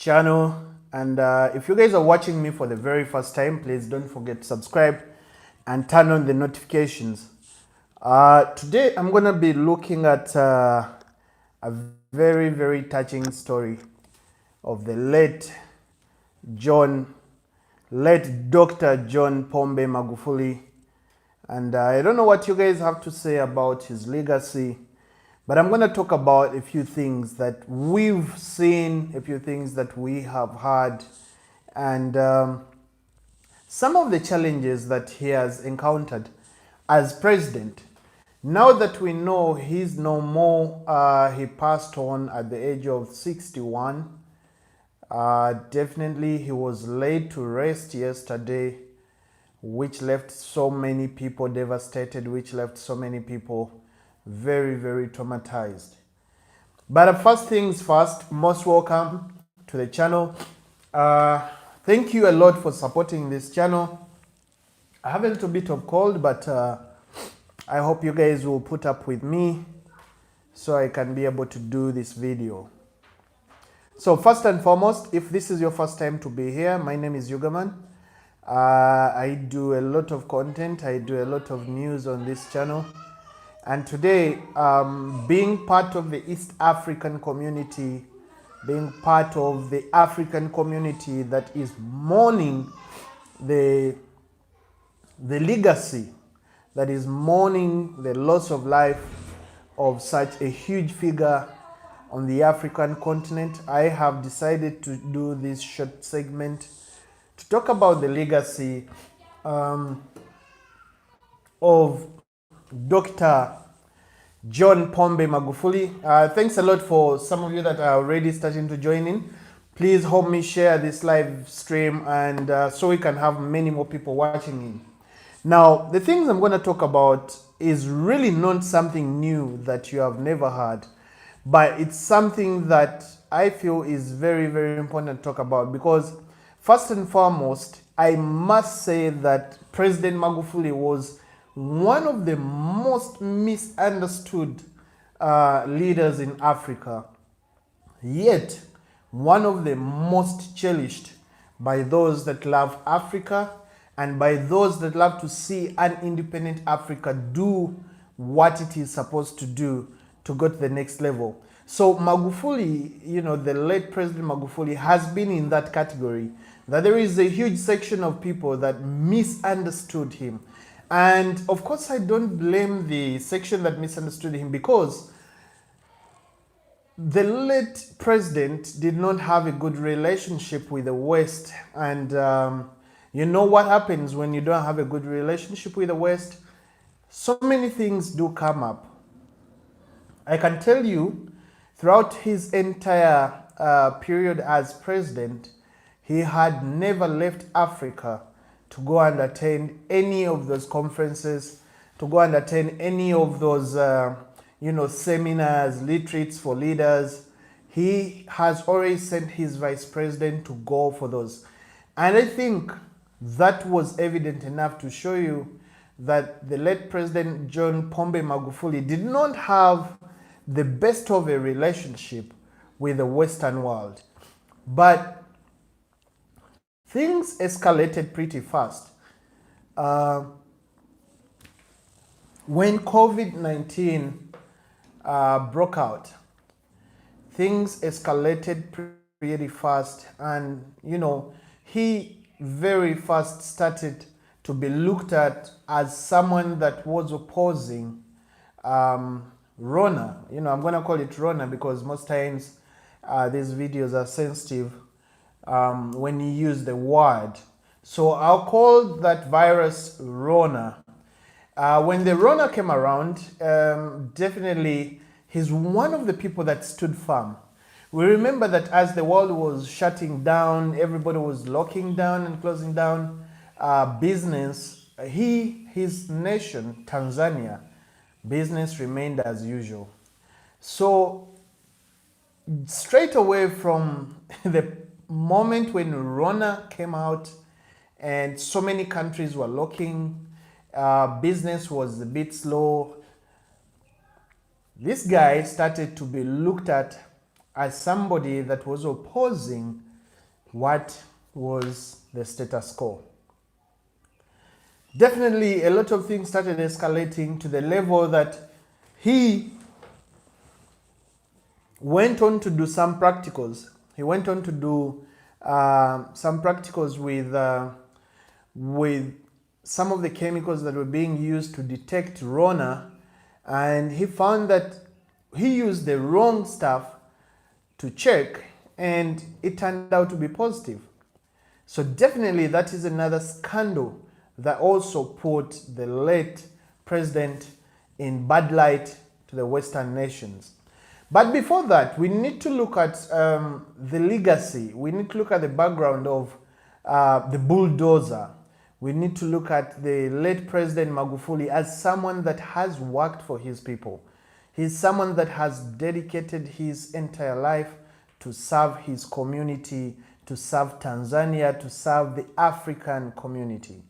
channel. And if you guys are watching me for the very first time, please don't forget to subscribe and turn on the notifications. Today I'm going to be looking at a very touching story of the late Dr. John Pombe Magufuli. And I don't know what you guys have to say about his legacy, but I'm going to talk about a few things that we've seen, a few things that we have heard, and some of the challenges that he has encountered as president. Now that we know he's no more, he passed on at the age of 61. Definitely he was laid to rest yesterday, which left so many people devastated, which left so many people very traumatized. But first things first, most welcome to the channel. Thank you a lot for supporting this channel. I have a little bit of cold, but I hope you guys will put up with me so I can be able to do this video. So first and foremost, if this is your first time to be here, my name is Ugaman. I do a lot of content, I do a lot of news on this channel. And today, being part of the East African community, being part of the African community that is mourning the legacy, that is mourning the loss of life of such a huge figure on the African continent, I have decided to do this short segment to talk about the legacy of Dr. John Pombe Magufuli. Thanks a lot for some of you that are already starting to join in. Please help me share this live stream and so we can have many more people watching in. Now, the things I'm going to talk about is really not something new that you have never heard, but it's something that I feel is very important to talk about because first and foremost, I must say that President Magufuli was one of the most misunderstood leaders in Africa, yet one of the most cherished by those that love Africa and by those that love to see an independent Africa do what it is supposed to do to go to the next level. So Magufuli, the late President Magufuli has been in that category, that there is a huge section of people that misunderstood him. And of course, I don't blame the section that misunderstood him because the late president did not have a good relationship with the West. And you know what happens when you don't have a good relationship with the West? So many things do come up. I can tell you, throughout his entire period as president, he had never left Africa to go and attend any of those conferences, to go and attend any of those, seminars, retreats for leaders. He has always sent his vice president to go for those. And I think that was evident enough to show you that the late President John Pombe Magufuli did not have the best of a relationship with the Western world. But things escalated pretty fast. When COVID-19 broke out, things escalated pretty fast, and he very fast started to be looked at as someone that was opposing Rona. I'm going to call it Rona because most times these videos are sensitive when you use the word. So I'll call that virus Rona. When the Rona came around, definitely he's one of the people that stood firm. We remember that as the world was shutting down, everybody was locking down and closing down business. His nation, Tanzania, business remained as usual. So straight away from the moment when Rona came out and so many countries were locking, business was a bit slow, this guy started to be looked at as somebody that was opposing what was the status quo. Definitely, a lot of things started escalating to the level that he went on to do some practicals. He went on to do some practicals with some of the chemicals that were being used to detect Rona, and he found that he used the wrong stuff to check, and it turned out to be positive. So definitely that is another scandal that also put the late president in bad light to the Western nations. But before that, we need to look at the legacy. We need to look at the background of the bulldozer. We need to look at the late President Magufuli as someone that has worked for his people. He's someone that has dedicated his entire life to serve his community, to serve Tanzania, to serve the African community.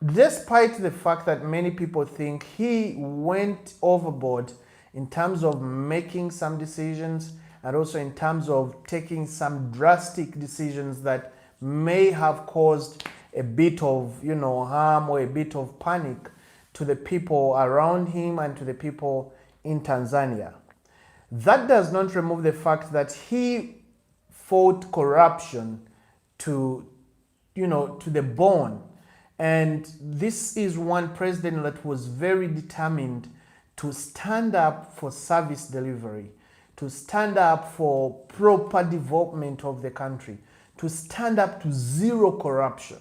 Despite the fact that many people think he went overboard in terms of making some decisions and also in terms of taking some drastic decisions that may have caused a bit of harm or a bit of panic to the people around him and to the people in Tanzania. That does not remove the fact that he fought corruption to the bone. And this is one president that was very determined to stand up for service delivery, to stand up for proper development of the country, to stand up to zero corruption.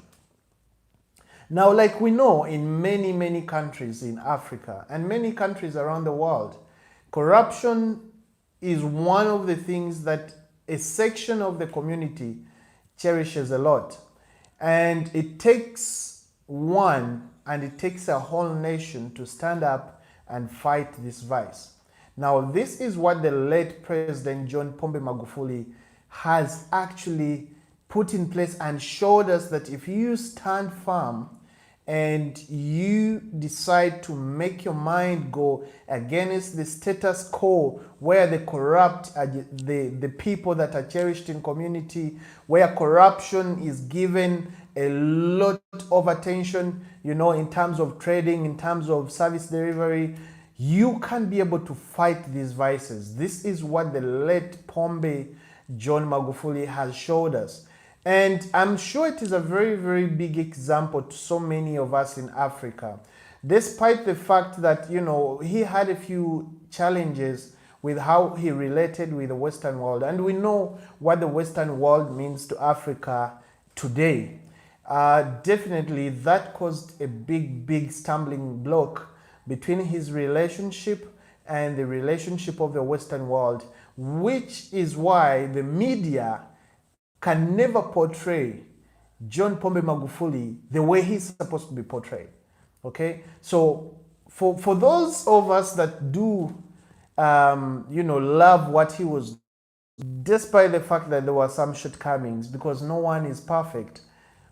Now, like we know, in many, many countries in Africa and many countries around the world, corruption is one of the things that a section of the community cherishes a lot. And it takes one and it takes a whole nation to stand up and fight this vice. Now, this is what the late President John Pombe Magufuli has actually put in place and showed us that if you stand firm and you decide to make your mind go against the status quo where the corrupt are the people that are cherished in community, where corruption is given a lot of attention, in terms of trading, in terms of service delivery, you can be able to fight these vices. This is what the late Pombe John Magufuli has showed us. And I'm sure it is a very, very big example to so many of us in Africa. Despite the fact that, he had a few challenges with how he related with the Western world. And we know what the Western world means to Africa today. Definitely that caused a big, big stumbling block between his relationship and the relationship of the Western world, which is why the media can never portray John Pombe Magufuli the way he's supposed to be portrayed. Okay? So for those of us that do, love what he was, despite the fact that there were some shortcomings, because no one is perfect,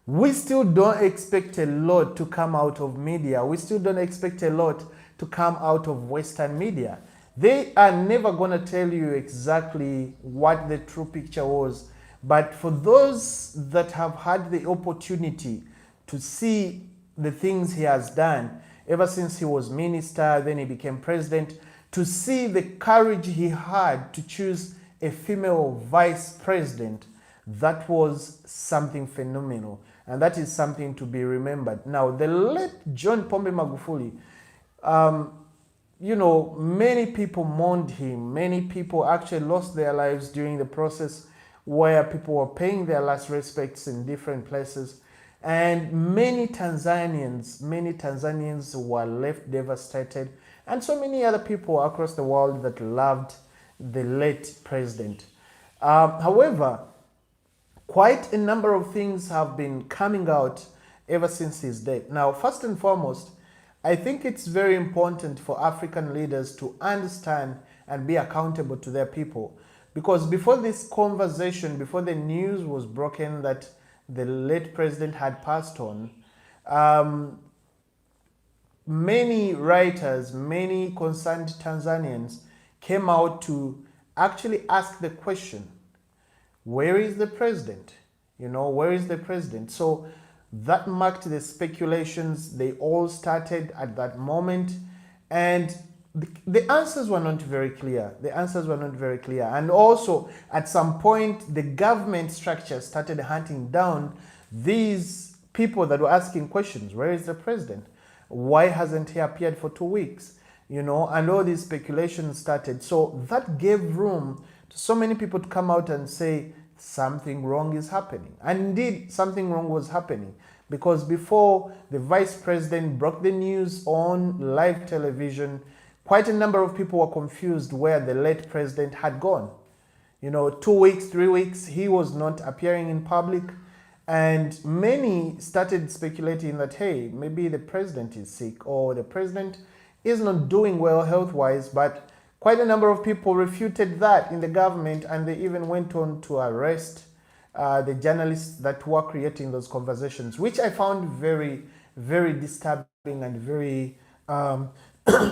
we still don't expect a lot to come out of media. We still don't expect a lot to come out of Western media. They are never going to tell you exactly what the true picture was. But for those that have had the opportunity to see the things he has done ever since he was minister, then he became president, to see the courage he had to choose a female vice president, that was something phenomenal. And that is something to be remembered. Now, the late John Pombe Magufuli, many people mourned him. Many people actually lost their lives during the process where people were paying their last respects in different places. And many Tanzanians were left devastated. And so many other people across the world that loved the late president. However, quite a number of things have been coming out ever since his death. Now, first and foremost, I think it's very important for African leaders to understand and be accountable to their people. Because before this conversation, before the news was broken that the late president had passed on, many writers, many concerned Tanzanians came out to actually ask the question, where is the president? Where is the president? So that marked the speculations. They all started at that moment. And the answers were not very clear. The answers were not very clear. And also, at some point, the government structure started hunting down these people that were asking questions. Where is the president? Why hasn't he appeared for 2 weeks? And all these speculations started. So that gave room to so many people to come out and say something wrong is happening. And indeed, something wrong was happening, because before the vice president broke the news on live television, quite a number of people were confused where the late president had gone. 2 weeks, 3 weeks, he was not appearing in public. And many started speculating that, hey, maybe the president is sick, or the president is not doing well health-wise. But quite a number of people refuted that in the government, and they even went on to arrest the journalists that were creating those conversations, which I found very, very disturbing and very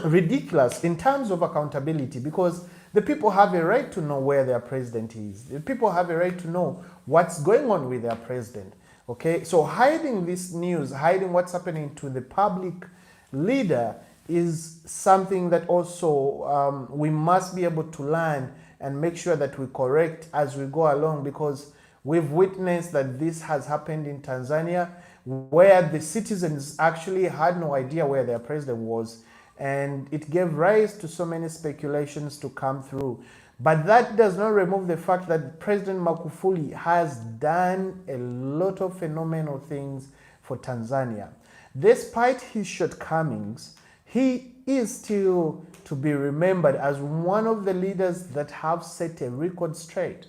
ridiculous in terms of accountability, because the people have a right to know where their president is. The people have a right to know what's going on with their president. Okay, so hiding this news, hiding what's happening to the public leader is something that also we must be able to learn and make sure that we correct as we go along, because we've witnessed that this has happened in Tanzania, where the citizens actually had no idea where their president was, and it gave rise to so many speculations to come through. But that does not remove the fact that President Magufuli has done a lot of phenomenal things for Tanzania. Despite his shortcomings, he is still to be remembered as one of the leaders that have set a record straight.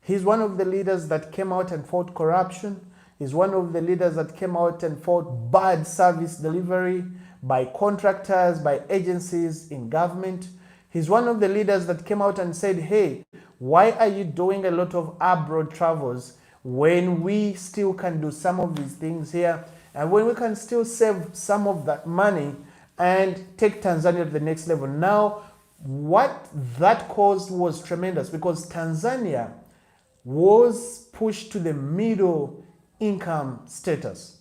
He's one of the leaders that came out and fought corruption. He's one of the leaders that came out and fought bad service delivery by contractors, by agencies in government. He's one of the leaders that came out and said, hey, why are you doing a lot of abroad travels when we still can do some of these things here, and when we can still save some of that money and take Tanzania to the next level? Now, what that caused was tremendous, because Tanzania was pushed to the middle income status.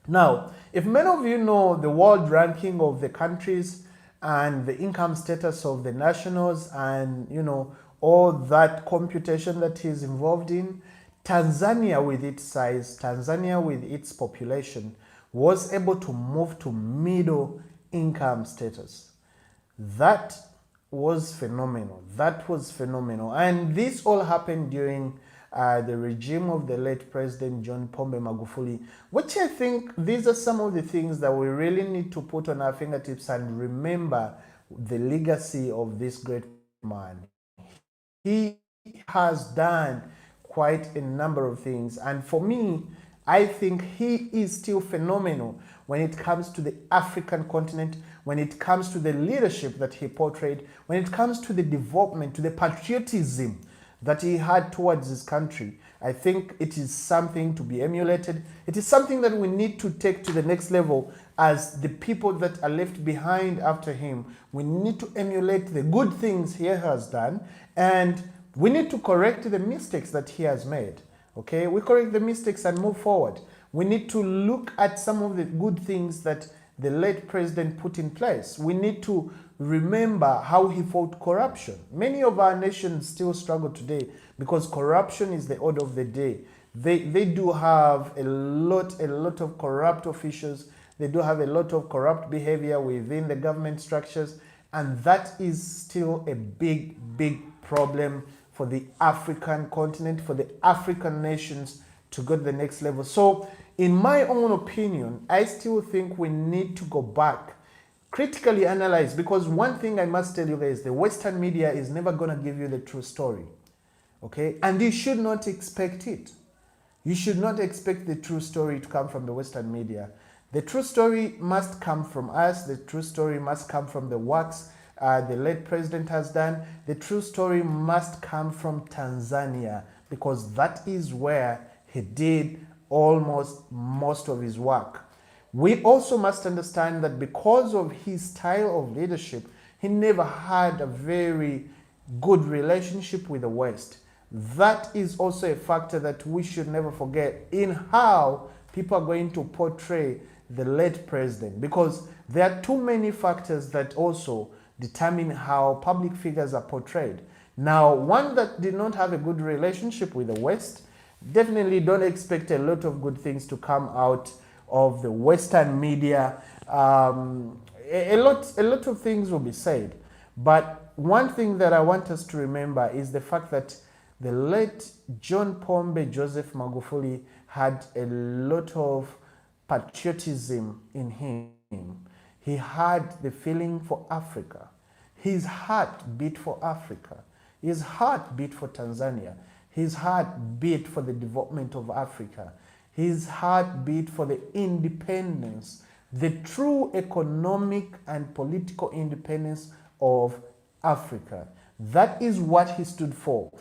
Now, if many of you know the world ranking of the countries and the income status of the nationals, and all that computation that is involved in, Tanzania with its size, Tanzania with its population, was able to move to middle income status. That was phenomenal. That was phenomenal. And this all happened during the regime of the late President John Pombe Magufuli, which I think these are some of the things that we really need to put on our fingertips and remember the legacy of this great man. He has done quite a number of things. And for me, I think he is still phenomenal when it comes to the African continent, when it comes to the leadership that he portrayed, when it comes to the development, to the patriotism that he had towards his country. I think it is something to be emulated. It is something that we need to take to the next level as the people that are left behind after him. We need to emulate the good things he has done, and we need to correct the mistakes that he has made. Okay, we correct the mistakes and move forward. We need to look at some of the good things that the late president put in place. We need to remember how he fought corruption. Many of our nations still struggle today because corruption is the order of the day. They do have a lot of corrupt officials. They do have a lot of corrupt behavior within the government structures, and that is still a big problem for the African continent, for the African nations to go to the next level. So in my own opinion, I still think we need to go back, critically analyze, because one thing I must tell you guys, the Western media is never going to give you the true story. Okay? And you should not expect it. You should not expect the true story to come from the Western media. The true story must come from us. The true story must come from the works the late president has done. The true story must come from Tanzania, because that is where he did almost most of his work. We also must understand that because of his style of leadership, he never had a very good relationship with the West. That is also a factor that we should never forget in how people are going to portray the late president, because there are too many factors that also determine how public figures are portrayed. Now, one that did not have a good relationship with the West, definitely don't expect a lot of good things to come out of the Western media. A lot of things will be said. But one thing that I want us to remember is the fact that the late John Pombe Joseph Magufuli had a lot of patriotism in him. He had the feeling for Africa. His heart beat for Africa. His heart beat for Tanzania. His heart beat for the development of Africa. His heart beat for the independence, the true economic and political independence of Africa. That is what he stood for.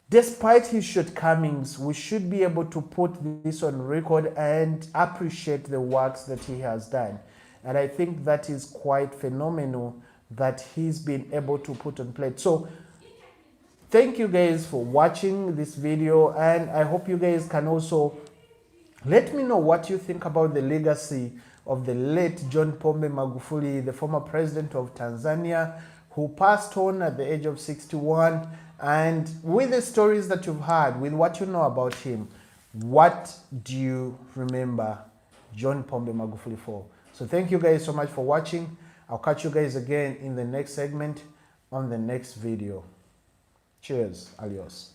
Despite his shortcomings, we should be able to put this on record and appreciate the works that he has done. And I think that is quite phenomenal that he's been able to put on plate. So thank you guys for watching this video, and I hope you guys can also let me know what you think about the legacy of the late John Pombe Magufuli, the former president of Tanzania, who passed on at the age of 61. And with the stories that you've heard, with what you know about him, what do you remember John Pombe Magufuli for? So thank you guys so much for watching. I'll catch you guys again in the next segment on the next video. Cheers. Adios.